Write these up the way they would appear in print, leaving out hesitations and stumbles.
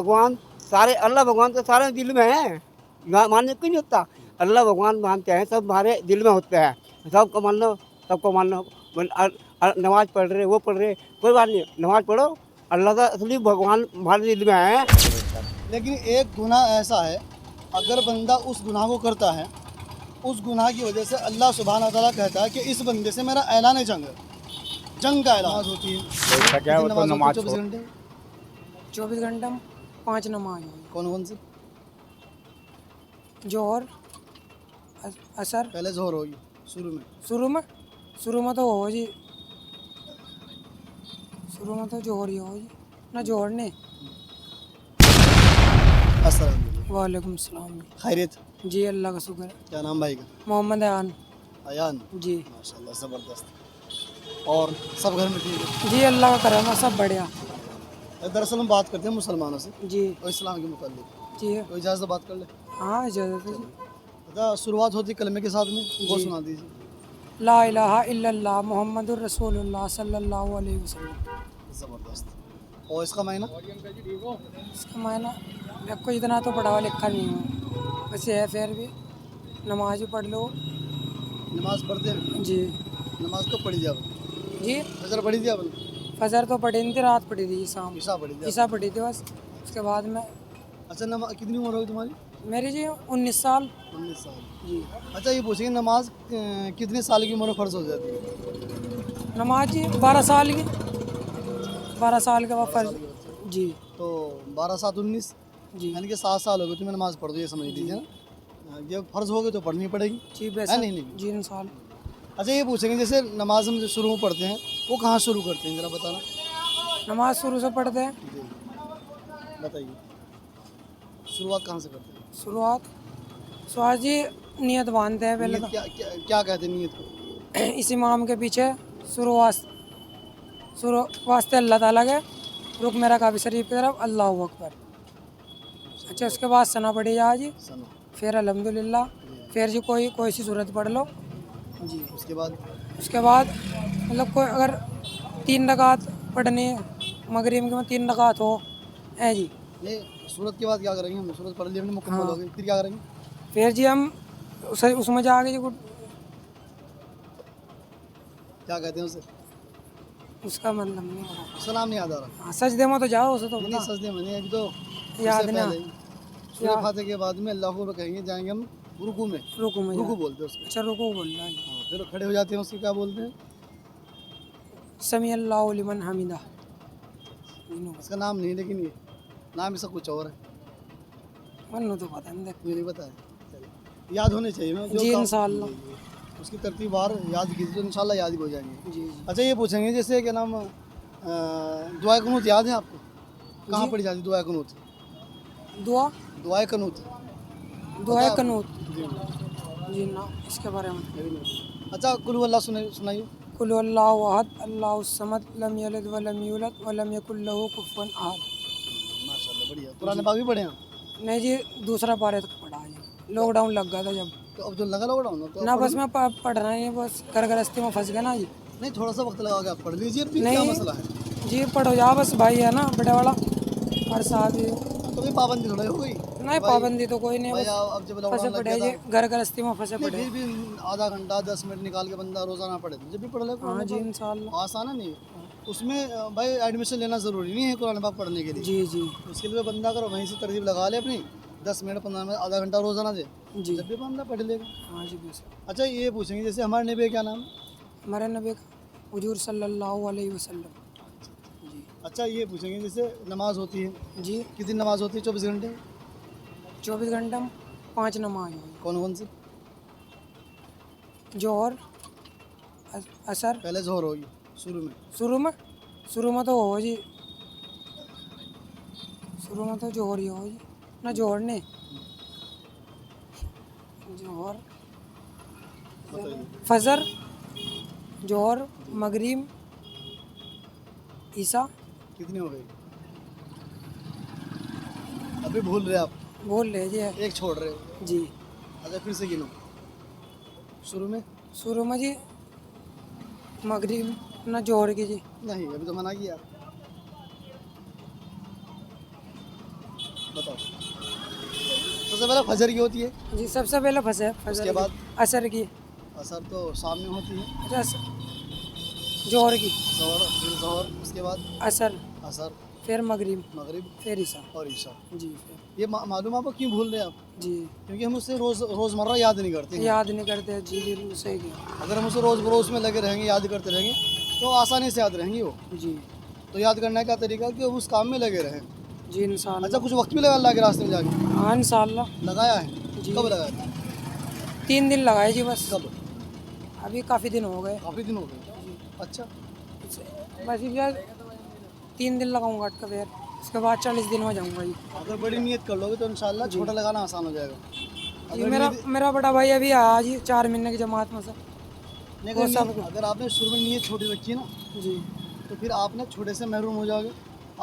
भगवान सारे अल्लाह भगवान तो सारे दिल में है, मानने क्यों नहीं होता। अल्लाह भगवान मानते हैं, सब हमारे दिल में होते हैं, सबको मान लो, सबको मान लो। नमाज पढ़ रहे, वो पढ़ रहे, कोई बात नहीं, नमाज पढ़ो, अल्लाह का असली भगवान हमारे दिल में है। लेकिन एक गुनाह ऐसा है, अगर बंदा उस गुनाह को करता है, उस गुनाह की वजह से अल्लाह सुब्हान व तआला कहता है कि इस बंदे से मेरा ऐलान जंग है, जंग का ऐलान होती है। क्या वो तो नमाज 24 घंटे 24 घंटे में 5 नमाज हुई, कौन कौन सी? जोहर, असर। पहले जोहर होगी शुरू में तो हो जी, शुरू में तो जोहर ही हो जी ना, जोहर ने। अस्सलाम वालेकुम सलाम खैरियत। जी, अल्लाह का शुक्र है। क्या नाम भाई का? मोहम्मद अयान अयान। जी। माशाल्लाह ज़बरदस्त। और सब घर में ठीक है? जी, अल्लाह का करम है, सब बढ़िया। दरअसल हम बात करते हैं मुसलमानों से जी और इस्लाम के मुतालिक, जी। तो इजाज़त बात कर ले। हाँ, इजाज़त है जी। अच्छा, शुरुआत होती कलमे के साथ में, वो जी। सुना दीजिए। ला इलाहा इल्लल्लाह मुहम्मदुर रसूलुल्लाह सल्लल्लाहु अलैहि वसल्लम। ज़बरदस्त। और इसका मायना? इसका मायना देखो, इतना तो पढ़ा हुआ लिखा नहीं हूँ, बस ये है, फिर भी नमाज भी पढ़ लो। नमाज पढ़ते हैं? जी नमाज कब पढ़ी थी आपने? जी। फजर पढ़ी थी आपने? फजर तो पढ़ी नहीं थी, रात पढ़ी थी, शाम ईशा पढ़ी थी? ईसा पढ़ी थी बस। उसके बाद में अच्छा, नमाज कितनी उम्र होगी तुम्हारी? मेरी जी 19 साल 19 साल। जी। अच्छा, ये पूछेंगे नमाज कितने साल की उम्र में फ़र्ज हो जाती है? नमाज जी 12 साल की, 12 साल के बाद फर्ज। जी तो 12 7 19, जी यानी कि 7 साल हो गए तुम्हें नमाज पढ़ दो, ये समझ लीजिए ना। ये फ़र्ज़ हो गए तो पढ़नी पड़ेगी, जी, है वैसे नहीं? नहीं। जी, इंसान। अच्छा, ये पूछेंगे जैसे नमाज हम जो शुरू में पढ़ते हैं, वो कहाँ शुरू करते हैं, ज़रा बताना। नमाज शुरू से पढ़ते हैं। जी बताइए, शुरुआत कहाँ से करते हैं? शुरुआत जी नियत बांधते हैं पहले नियत क्या कहते हैं नियत को? तो इस इमाम के पीछे शुरू वास्ते अल्लाह ताला के, रुक मेरा काबी शरीफ की तरफ, अल्लाहु अकबर। अच्छा, उसके बाद सना पढ़ी जा जी, सना। फिर अल्हम्दुलिल्लाह, फिर जी कोई सी सूरत पढ़ लो जी। उसके बाद उसके बाद मतलब कोई अगर 3 रकात पढ़नी है, मगरिब में 3 रकात हो है जी। ये सूरत के बाद क्या करेंगे? हम सूरत पढ़ ली हमने, मुकम्मल हाँ। हो गई, फिर क्या करेंगे? फिर जी हम उसमें जाके जी क्या कहते हैं उसे? उसका मतलब नहीं पता। उसका नाम नहीं याद आ रहा। हाँ, सजदे में तो जाओ, उसे तो नहीं पता। सजदे में नहीं, अभी तो याद उससे ना पहले ही सूरह फातिहा के बाद में अल्लाह को कहेंगे, जाएंगे हम रुकू में। रुको में रुकू जा। बोलते हैं उसको। अच्छा, रुको बोल रहा है। हाँ, फिर खड़े हो जाते हैं, उसको क्या बोलते हैं? समी अल्लाहु लिमन हमीदा। इसका नाम नहीं, लेकिन ये नाम इसका कुछ और है, मन्नू तो पता नहीं, देख। मुझे नहीं पता है। चलिए, याद होने चाहिए ना जी, इंशाअल्लाह। उसकी तरतीब बार याद कीजिए तो इंशाल्लाह याद ही हो जाएंगे। जी अच्छा, ये पूछेंगे जैसे क्या नाम, दुआ कुनूत याद है आपको? कहाँ पढ़ी जाती दुआ कुनूत? दुआ दुआ कुनूत दुआ कनूत जी जी ना, इसके बारे में। अच्छा, कुल हुवल्लाह सुनाइए। कुल अल्लाहु अहद अल्लाहु समद लम यलिद व लम यूलद व लम यकुल लहू कुफुवन अहद। माशाल्लाह, बढ़िया। कुरान पाक भी पढ़े हैं? नहीं जी, दूसरा पारे तक पढ़ा है, लॉकडाउन लग गया था जब। तो अब जो लगा लॉकडाउन तो ना बस मैं पढ़ना ही है, बस घर गृहस्थी में फंस गया ना जी। नहीं, थोड़ा सा वक्त लगा के आप पढ़ लीजिए, फिर क्या नहीं मसला है? जी, पढ़ो जा बस, भाई है ना बड़े वाला, हर साल ही। तो भी पाबंदी थोड़ा हो गई। नहीं, पाबंदी तो कोई नहीं, भाई बस अब जब फंसे लॉकडाउन लग पड़े गया जी, था, घर गृहस्थी में फंसे नहीं पड़े। फिर भी आधा घंटा 10 मिनट निकाल के बंदा रोजाना पढ़े, जब भी पढ़ ले हाँ कुरान जी, पाक। इंशाल्लाह। आसान है नहीं उसमें भाई, एडमिशन लेना ज़रूरी नहीं है कुरान पाक पढ़ने के लिए। जी जी उसके लिए बंदा अगर वहीं से तरतीब लगा ले अपनी, 10 मिनट 15 मिनट आधा घंटा रोजाना दे, जी। जब भी बंदा पढ़ लेगा। हाँ जी, बस। अच्छा, ये पूछेंगे जैसे हमारे नबी का क्या नाम है? हमारे नबी का हुजूर सल्लल्लाहु अलैहि वसल्लम जी। अच्छा, ये पूछेंगे जैसे नमाज होती है, जी, कितनी नमाज होती है 24 घंटे? 24 घंटे में 5 नमाज हुई, कौन कौन सी? जोहर, असर। पहले जोहर होगी शुरू में तो हो जी, शुरू में तो जोहर ही हो जी ना, जोहर ने। जोहर, बताइए। फजर, जोहर, मगरिब, ईसा। कितनी हो गई? अभी भूल रहे आप, बोल ले जी। एक छोड़ रहे हो। जी, अच्छा, फिर से गिनो। शुरू में जी मगरिब ना, जोहर की जी। नहीं, अभी तो मना किया। बताओ। सबसे पहले फजर की होती है, जी सबसे पहले फजर उसके बाद असर की, असर तो शाम में होती है, रस जोहर की, ज़ोहर फिर ज़ोहर, उसके बाद असर, असर, फिर मगरिब, मगरिब फिर ईशा। और ईशा। जी फिर ये मालूम आपको क्यों भूल रहे हैं आप? जी क्योंकि हम उससे रोज़मर्रा याद नहीं करते हैं। याद नहीं करते। जी बिल्कुल सही किया। अगर हम उसे रोज़ बरोज़ में लगे रहेंगे, याद करते रहेंगे, तो आसानी से याद रहेंगे वो। जी तो याद करने का तरीका है कि हम उस काम में लगे रहें। जी इंशाल्लाह। अच्छा, कुछ वक्त भी लगा अल्लाह के रास्ते में जाके? हाँ इंशाल्लाह। लगाया है? जी। कब लगाया था? 3 दिन लगाए जी बस। कब? अभी काफ़ी दिन हो गए। काफ़ी दिन हो गए। अच्छा, बस ये 3 दिन लगाऊंगा अटका, फिर उसके बाद 40 दिन में जाऊंगा जी। अगर बड़ी नियत कर लोगे तो इंशाल्लाह छोटा लगाना आसान हो जाएगा। जी अगर मेरा नियत मेरा बड़ा भाई अभी आया जी 4 महीने की जमात में से। नहीं, वो सब अगर आपने शुरू में नियत छोटी रखी है ना, जी तो फिर आपने छोटे से महरूम हो जाओगे।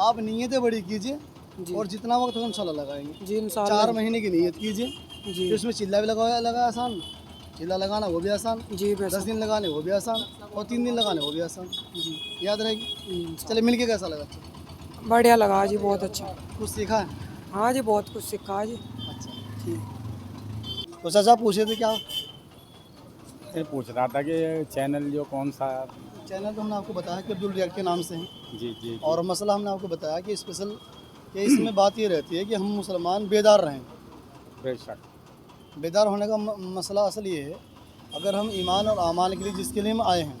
आप नियतें बड़ी कीजिए जी और जितना वक्त हो इंशाल्लाह लगाएंगे। जी इंशाल्लाह 4 महीने की नियत कीजिए, जी फिर उसमें चिल्ला भी लगा आसान, चिल्ला लगाना वो भी आसान, जी 10 वैसा दिन लगाने वो भी आसान और 3 दिन लगाने वो भी आसान। जी याद रहेगी। इंशाल्लाह। चले, मिल के कैसा लगा? बढ़िया लगा जी, बहुत अच्छा। कुछ सीखा है? हाँ जी बहुत कुछ सीखा जी। अच्छा, जी तो चाचा पूछे थे क्या? ये पूछ रहा था कि चैनल जो कौन सा। चैनल तो हमने आपको बताया कि अब्दुल रियाद के नाम से हैं, जी जी और मसला हमने आपको बताया कि स्पेशल कि इसमें बात ये रहती है कि हम मुसलमान बेदार रहें। बेशक। बेदार होने का मसला असल ये है, अगर हम ईमान और आमाल के लिए जिसके लिए हम आए हैं,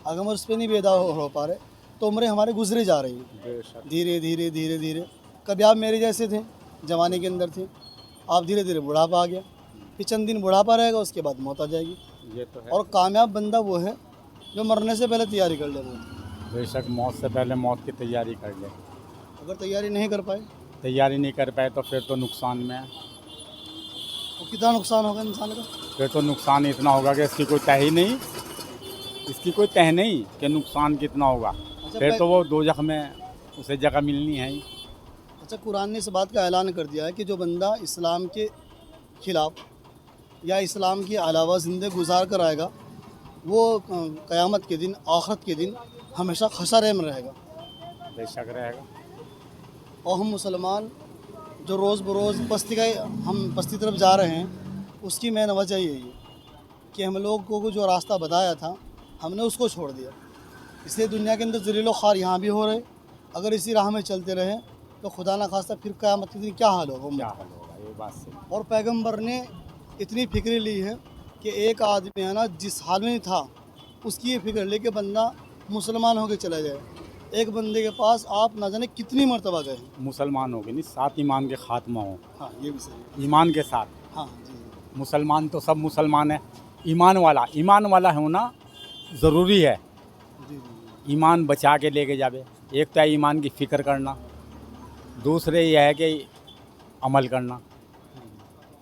अगर हम उस पर नहीं बेदार हो पा रहे, तो उम्रें हमारे गुजरे जा रही हैं बेशक। धीरे धीरे धीरे धीरे। कभी आप मेरे जैसे थे, जवानी के अंदर थे, आप धीरे धीरे बुढ़ापा आ गया, फिर चंद दिन बुढ़ापा रहेगा, उसके बाद मौत आ जाएगी। ये तो है। और कामयाब बंदा वो है जो मरने से पहले तैयारी कर ले मौत। बेशक मौत से पहले मौत की तैयारी कर ले। अगर तैयारी नहीं कर पाए तैयारी नहीं कर पाए तो फिर तो नुकसान में है। तो कितना नुकसान होगा इंसान का? फिर तो नुकसान इतना होगा कि इसकी कोई तय ही नहीं, इसकी कोई तय नहीं कि नुकसान कितना होगा। अच्छा, फिर तो वो दोजख में उसे जगह मिलनी है ही। अच्छा, कुरान ने इस बात का ऐलान कर दिया है कि जो बंदा इस्लाम के खिलाफ या इस्लाम के अलावा ज़िंदगी गुजार कर आएगा, वो क़यामत के दिन, आखिरत के दिन हमेशा खसारे में रहेगा। बेशक रहेगा। और हम मुसलमान जो रोज़ बरोज़ हम बस्ती तरफ जा रहे हैं, उसकी मेन वजह यही है कि हम लोग को जो रास्ता बताया था हमने उसको छोड़ दिया। इसलिए दुनिया के अंदर ज़लील व ख़ार यहाँ भी हो रहे। अगर इसी राह में चलते रहें तो खुदा न खास्ता फिर क़यामत के दिन क्या हाल होगा क्या उम्मत का। हाल होगा, ये बात सही। और पैगंबर ने इतनी फ़िक्र ली है कि एक आदमी है ना, जिस हाल में था उसकी ये फ़िक्र ले कि बंदा मुसलमान होकर चला जाए। एक बंदे के पास आप ना जाने कितनी मरतबा गए। मुसलमान हो गए नहीं, साथ ईमान के खात्मा हो। हाँ, ये भी सही है। ईमान के साथ। हाँ जी, मुसलमान तो सब मुसलमान है, ईमान वाला होना ज़रूरी है। जी जी। ईमान बचा के लेके जावे। एक तो है ईमान की फ़िक्र करना, दूसरे यह है कि अमल करना,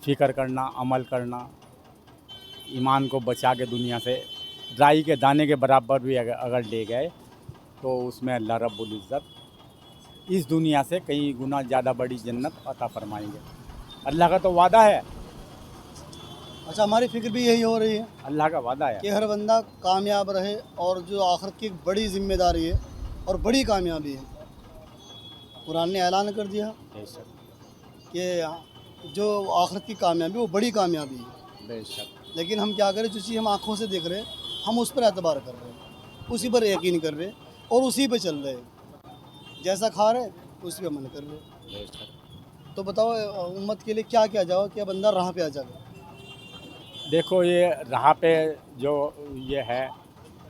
फ़िक्र करना, अमल करना। ईमान को बचा के दुनिया से राई के दाने के बराबर भी अगर ले गए तो उसमें अल्लाह रब्बुल इज़्ज़त इस दुनिया से कई गुना ज़्यादा बड़ी जन्नत अता फरमाएंगे। अल्लाह का तो वादा है, अच्छा, हमारी फ़िक्र भी यही हो रही है अल्लाह का वादा है। कि हर बंदा कामयाब रहे, और जो आखिरत की एक बड़ी जिम्मेदारी है और बड़ी कामयाबी है, कुरान ने ऐलान कर दिया बेशक कि जो आखिरत की कामयाबी वो बड़ी कामयाबी है। बेशक। लेकिन हम क्या करें, जो चीज़ हम आँखों से देख रहे हैं हम उस पर एतबार कर रहे हैं, उसी पर यकीन कर रहे हैं और उसी पे चल रहे हैं। जैसा खा रहे उसी पे अमल कर रहे हैं। बेशक। तो बताओ उम्मत के लिए क्या किया जाओ कि बंदा राह पे आ जाए? देखो ये राह पे जो ये है,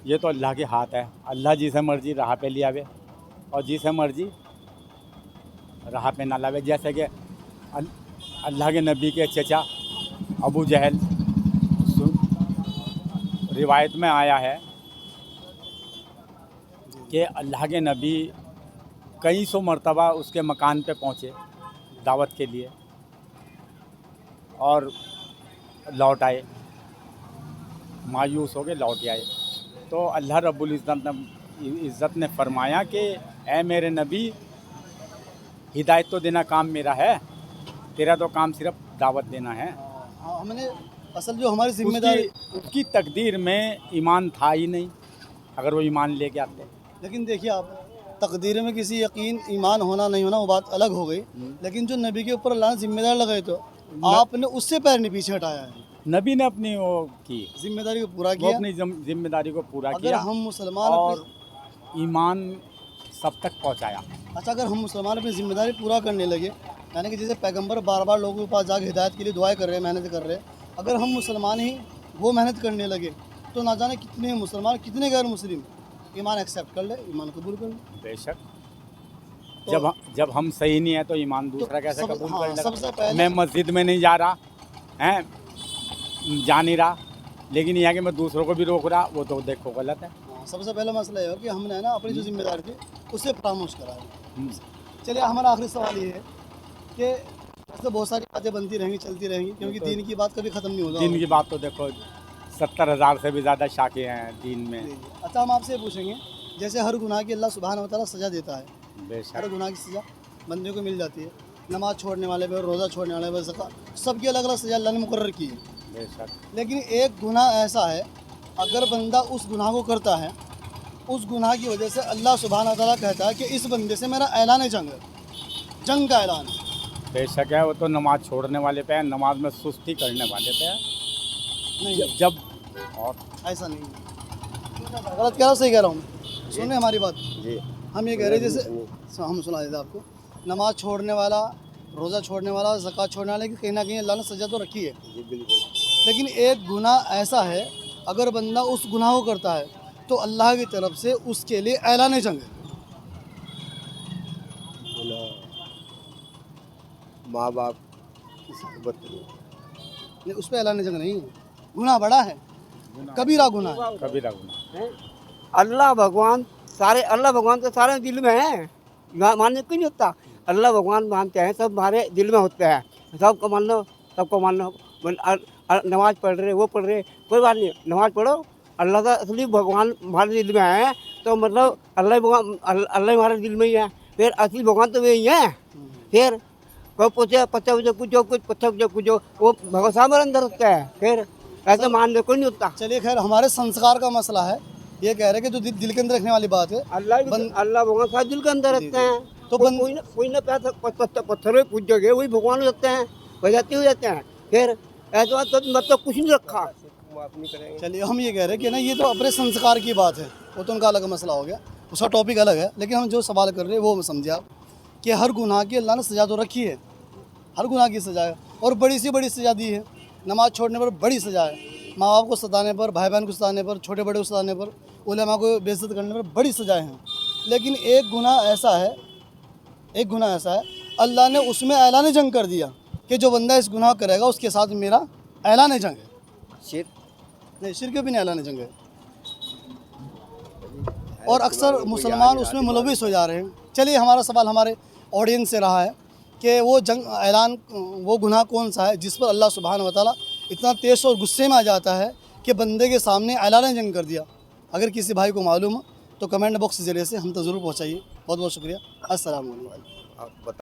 ये तो अल्लाह के हाथ है। अल्लाह जिसे मर्जी राह पे ले आवे और जिसे मर्जी राह पे ना लावे। जैसे कि अल्लाह के नबी के चचा अबू जहल, रिवायत में आया है कि अल्लाह के नबी कई सौ मरतबा उसके मकान पे पहुँचे दावत के लिए और लौट आए, मायूस हो के लौट आए। तो अल्लाह रब्बुल इज़्ज़त ने फरमाया कि ऐ मेरे नबी, हिदायत तो देना काम मेरा है, तेरा तो काम सिर्फ दावत देना है। हाँ, हमने असल जो हमारी जिम्मेदारी, उसकी तकदीर में ईमान था ही नहीं, अगर वो ईमान लेके आते। लेकिन देखिए आप, तकदीर में किसी यकीन ईमान होना नहीं होना वो बात अलग हो गई, लेकिन जो नबी के ऊपर अल्लाह ने जिम्मेदार लगाई तो आपने उससे पैर नहीं पीछे हटाया है, नबी ने अपनी वो की, जिम्मेदारी को पूरा वो किया। अपनी जिम्मेदारी को पूरा अगर किया हम मुसलमान और ईमान सब तक पहुंचाया। अच्छा, अगर हम मुसलमान अपनी जिम्मेदारी पूरा करने लगे, यानी कि जैसे पैगंबर बार बार लोगों के पास जाकर हिदायत के लिए दुआएं कर रहे हैं, मेहनत कर रहे हैं, अगर हम मुसलमान ही वो मेहनत करने लगे तो ना जाने कितने मुसलमान कितने गैर मुस्लिम ईमान एक्सेप्ट कर ले, ईमान कबूल कर ले। बेशक तो- जब हम सही नहीं है तो ईमान दूसरा कैसे कबूल कर लेगा? सबसे पहले मैं मस्जिद में नहीं जा रहा हैं, जा नहीं रहा, लेकिन यहाँ के मैं दूसरों को भी रोक रहा, वो तो देखो गलत है। हाँ, सबसे पहला मसला ये है कि हमने है ना अपनी जो जिम्मेदारी थी उससे फरामोश करा है। चलिए, हमारा आखिरी सवाल ये है कि ऐसे बहुत सारी बातें बनती रहेंगी, चलती रहेंगी, क्योंकि दीन की बात कभी ख़त्म नहीं होगा। दिन की बात तो देखो 70,000 से भी ज़्यादा शाखे हैं दीन जी, में। जी। अच्छा, हम आपसे पूछेंगे, जैसे हर गुनाह की अल्लाह सुब्हानहू व तआला सज़ा देता है, हर बेशक गुनाह की सज़ा बंदे को मिल जाती है, नमाज छोड़ने वाले पर, रोज़ा छोड़ने वाले पर, ज़कात, सबकी अलग अलग सज़ा अल्लाह ने मुकर्रर की है। बेशक लेकिन एक गुनाह ऐसा है, अगर बंदा उस गुनाह को करता है, उस गुनाह की वजह से अल्लाह सुब्हानहू व तआला कहता है कि इस बंदे से मेरा ऐलान जंग है, जंग का ऐलान है। बेशक है, वो तो नमाज छोड़ने वाले पे है, नमाज में सुस्ती करने वाले पे है। नहीं, जब और ऐसा नहीं है। गलत कह रहा हूँ, सही कह रहा हूँ? सुनिए हमारी बात। जी हम ये कह रहे हैं, जैसे हम सुना देते आपको, नमाज छोड़ने वाला, रोज़ा छोड़ने वाला, ज़कात छोड़ने वाले की कहीं ना कहीं अल्लाह ने सज़ा तो रखी है, जी बिल्कुल। लेकिन एक गुनाह ऐसा है, अगर बंदा उस गुनाह को करता है तो अल्लाह की तरफ से उसके लिए ऐलान जंग है। माँ बाप की सोबत नहीं, उस पर ऐलान जंग नहीं है, गुनाह बड़ा है, कबीरा गुनाह है। कबीरा गुनाह। अल्लाह भगवान अल्लाह भगवान तो सारे दिल में है, मानने क्यों नहीं होता? अल्लाह भगवान मानते हैं, सब हमारे दिल में होते हैं, सबको मान लो, सबको मान लो। नमाज पढ़ रहे, वो पढ़ रहे, कोई बात नहीं, नमाज पढ़ो। अल्लाह का असली भगवान हमारे दिल में है, तो मतलब अल्लाह हमारे दिल में ही है, फिर असली भगवान तो वही है। फिर कोई पूछे पत्थर पूछो कुछ पत्थर पूछो कुछ, वो भगवान साहब हमारे अंदर होता है, फिर ऐसे मानने कोई नहीं होता। चलिए, खैर, हमारे संस्कार का मसला है, ये कह रहे हैं कि जो दिल के अंदर रखने वाली बात है, अल्लाह भगवान साहब दिल के अंदर रहते हैं, तो तो कोई ना पत्थर में पूछ जोगे वही भगवान हो जाते हैं, वजाती हो जाते हैं। फिर ऐसा तो मतलब कुछ नहीं रखा। चलिए, हम ये कह रहे हैं कि ना, ये तो अपने संस्कार की बात है, वो तो उनका अलग मसला हो गया, उसका टॉपिक अलग है, लेकिन हम जो सवाल कर रहे हैं वो समझे आप कि हर गुनाह की अल्लाह ने सज़ा तो रखी है, हर गुनाह की सज़ा है, और बड़ी सी बड़ी सज़ा दी है। नमाज छोड़ने पर बड़ी सज़ा है, माँ बाप को सताने पर, भाई बहन को सताने पर, छोटे बड़े को सताने पर, उलेमा को बेइज्जत करने पर बड़ी सज़ाएँ हैं। लेकिन एक गुनाह ऐसा है, अल्लाह ने उसमें ऐलान जंग कर दिया कि जो बंदा इस गुनाह करेगा उसके साथ मेरा ऐलान जंग है। नहीं, शिर्क भी नहीं, ऐलान जंग है। और अक्सर मुसलमान उसमें मुलविस हो जा रहे हैं। चलिए, हमारा सवाल हमारे ऑडियंस से रहा है कि वो गुनाह कौन सा है जिस पर अल्लाह सुब्हानहू व तआला इतना तेज़ और गुस्से में आ जाता है कि बंदे के सामने ऐलान जंग कर दिया। अगर किसी भाई को मालूम हो तो कमेंट बॉक्स के ज़रिए से हम तक ज़रूर पहुँचाइए। बहुत बहुत शुक्रिया। अस्सलाम वालेकुम।